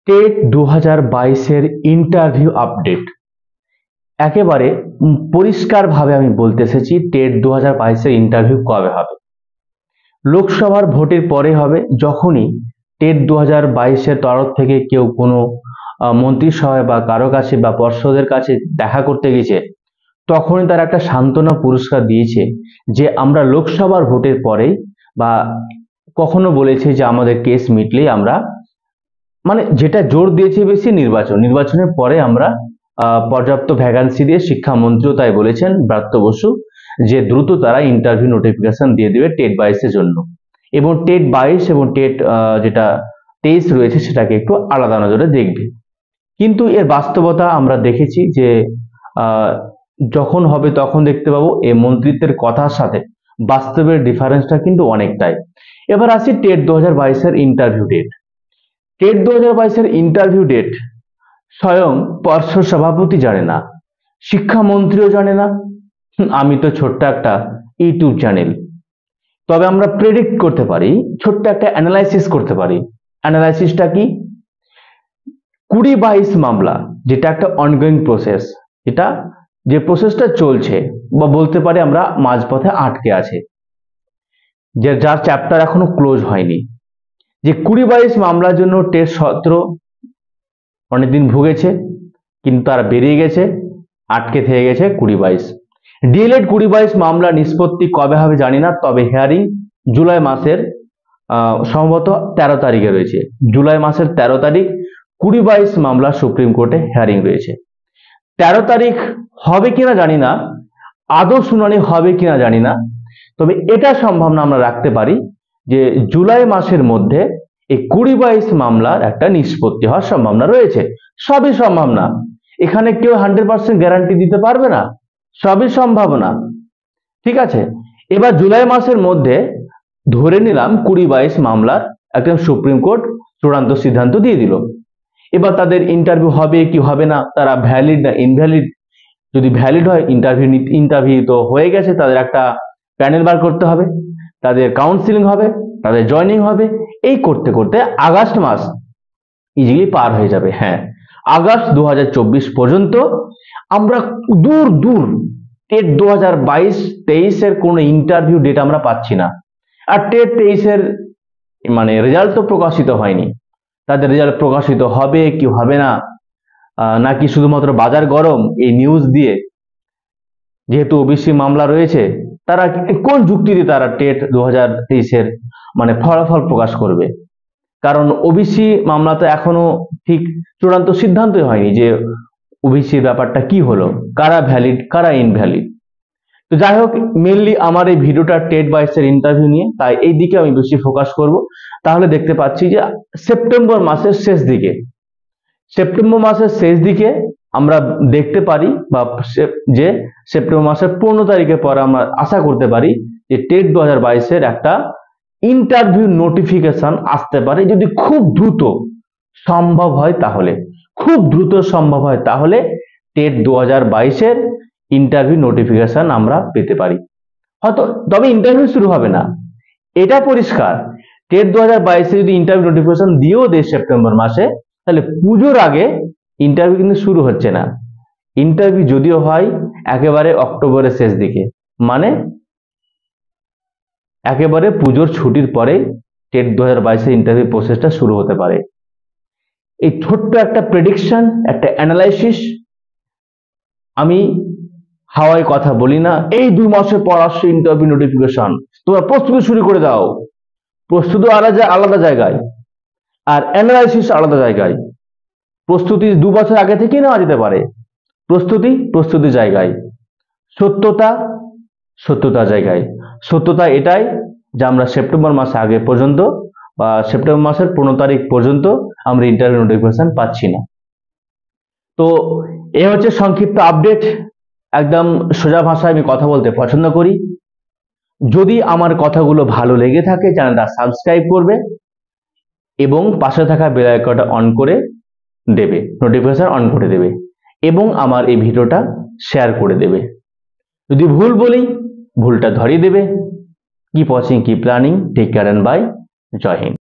TET 2022-এর interview update. একেবারে পরিষ্কারভাবে আমি বলতে এসেছি, টেট 2022-এর ইন্টারভিউ কবে হবে? লোকসভার ভোটের পরে হবে। যখনই টেট 2022-এর তরফ থেকে কেউ কোনো মন্ত্রিসভায় বা কারো কাছে বা পর্ষদের কাছে দেখা করতে গেছে, তখনই তারা একটা সান্ত্বনা পুরস্কার দিয়েছে যে আমরা লোকসভার ভোটের পরেই, বা কখনো বলেছে যে আমাদের কেস মিটলেই আমরা, মানে যেটা জোর দিয়েছে বেশি নির্বাচনের পরে আমরা পর্যাপ্ত ভ্যাকান্সি দিয়ে, শিক্ষামন্ত্রীও তাই বলেছেন ব্রাত্য বসু, যে দ্রুত তারা ইন্টারভিউ নোটিফিকেশন দিয়ে দেবে টেট 22-এর জন্য, এবং টেট 22 এবং টেট যেটা 23 রয়েছে সেটাকে একটু আলাদা নজরে দেখবে। কিন্তু এর বাস্তবতা আমরা দেখেছি যে যখন হবে তখন দেখতে পাবো এই মন্ত্রিত্বের কথার সাথে বাস্তবের ডিফারেন্সটা কিন্তু অনেকটাই। এবার আসি টেট 2022-এর ইন্টারভিউ ডেট। টেট 2022-এর ইন্টারভিউ ডেট স্বয়ং পর্ষদ সভাপতি জানে না, শিক্ষামন্ত্রীও জানে না, আমি তো ছোট্ট একটা ইউটিউব চ্যানেল। তবে আমরা প্রেডিক্ট করতে পারি, ছোট্ট একটা অ্যানালাইসিস করতে পারি। অ্যানালাইসিসটা কি? 20-22 মামলা, যেটা একটা অনগোয়িং প্রসেস, এটা যে প্রসেসটা চলছে, বা বলতে পারি আমরা মাঝপথে আটকে আছে, যার চ্যাপ্টার এখনো ক্লোজ হয়নি। যে 20-22 মামলার জন্য টেট 17 অনেকদিন ভুগেছে, কিন্তু তারা বেরিয়ে গেছে, আটকে থেকে গেছে 20-22। ডিএলএড 20-22 মামলা নিষ্পত্তি কবে হবে জানি না, তবে হিয়ারিং জুলাই মাসের সম্ভবত 13 তারিখে রয়েছে। জুলাই মাসের 13 তারিখ 20-22 মামলা সুপ্রিম কোর্টে হিয়ারিং রয়েছে। 13 তারিখ হবে কিনা জানি না, আদৌ শুনানি হবে কিনা জানি না, তবে এটা সম্ভাবনা আমরা রাখতে পারি যে জুলাই মাসের মধ্যে এই 20-22 মামলার একটা নিষ্পত্তি হওয়ার সম্ভাবনা রয়েছে। সবই সম্ভাবনা, এখানে কেউ 100% গ্যারান্টি দিতে পারবে না, সবই সম্ভাবনা। ঠিক আছে, এবার জুলাই মাসের মধ্যে ধরে নিলাম 20-22 মামলার একদম সুপ্রিম কোর্ট চূড়ান্ত সিদ্ধান্ত দিয়ে দিল। এবার তাদের ইন্টারভিউ হবে কি হবে না, তারা ভ্যালিড না ইনভ্যালিড, যদি ভ্যালিড হয় ইন্টারভিউ তো হয়ে গেছে, তাদের একটা প্যানেল বার করতে হবে, তাদের কাউন্সিলিং হবে, তাদের জয়নিং হবে, এই করতে করতে আগস্ট মাস ইজিলি পার হয়ে যাবে। হ্যাঁ, আগস্ট 2024 পর্যন্ত আমরা দূর দূর টেট 2022-23-এর কোনো ইন্টারভিউ ডেট আমরা পাচ্ছি না। আর টেট 23-এর মানে রেজাল্ট তো প্রকাশিত হয়নি, তাদের রেজাল্ট প্রকাশিত হবে কি হবে না, নাকি শুধুমাত্র বাজার গরম এই নিউজ দিয়ে, যেহেতু ওবিসি মামলা রয়েছে, তারা কোন যুক্তিতে তারা টেট 2023-এর মানে ফলাফল প্রকাশ করবে? কারণ ওবিসি মামলা তো এখনো ঠিক চূড়ান্ত সিদ্ধান্তই হয়নি যে ওবিসির ব্যাপারটা কি হলো, কারা ভ্যালিড কারা ইনভ্যালিড। তো যাই হোক, মেনলি আমার এই ভিডিওটা টেট 22-এর ইন্টারভিউ নিয়ে, তাই এই দিকে আমি বেশি ফোকাস করব। তাহলে দেখতে পাচ্ছি যে সেপ্টেম্বর মাসের শেষ দিকে আমরা দেখতে পারি, বা যে সেপ্টেম্বর মাসের 15 তারিখের পর আমরা আশা করতে পারি যে টেট 2022-এর একটা ইন্টারভিউ নোটিফিকেশন আসতে পারে, যদি খুব দ্রুত সম্ভব হয় তাহলে টেট 2022-এর ইন্টারভিউ নোটিফিকেশন আমরা পেতে পারি হয়তো। তবে ইন্টারভিউ শুরু হবে না, এটা পরিষ্কার। টেট 2022-এ যদি ইন্টারভিউ নোটিফিকেশন দিয়েও দেয় সেপ্টেম্বর মাসে, তাহলে পুজোর আগে ইন্টারভিউ কিন্তু শুরু হচ্ছে না। ইন্টারভিউ যদিও হয় একেবারে অক্টোবরের শেষ দিকে, মানে একেবারে পুজোর ছুটির পরে টেট 2022-এর ইন্টারভিউ প্রসেসটা শুরু হতে পারে। এই ছোট্ট একটা প্রেডিকশন, একটা অ্যানালাইসিস, আমি হাওয়ায় কথা বলি না। এই 2 মাসের পর আসছে ইন্টারভিউ নোটিফিকেশন, তোমরা প্রস্তুতি শুরু করে দাও। প্রস্তুতি আলাদা জায়গায়, আর অ্যানালাইসিস আলাদা জায়গায়। প্রস্তুতি 2 বছর আগে থেকেই নেওয়া যেতে পারে, প্রস্তুতি জায়গায়, সত্যতা জায়গায়। সত্যতা এটাই যে আমরা সেপ্টেম্বর মাস আগে পর্যন্ত, বা সেপ্টেম্বর মাসের 15 তারিখ পর্যন্ত আমরা ইন্টারভিউ নোটিফিকেশন পাচ্ছি না। তো এই হচ্ছে সংক্ষিপ্ত আপডেট। একদম সোজা ভাষায় আমি কথা বলতে পছন্দ করি। যদি আমার কথাগুলো ভালো লেগে থাকে, চ্যানেলটা সাবস্ক্রাইব করবে এবং পাশে থাকা বেল আইকনটা অন করে দেবে, নোটিফিকেশন অন করে দেবে, এবং আমার এই ভিডিওটা শেয়ার করে দেবে। যদি ভুল বলি, ভুলটা ধরিয়ে দেবে। Keep watching, keep learning, take care and bye. জয় হিন্দ।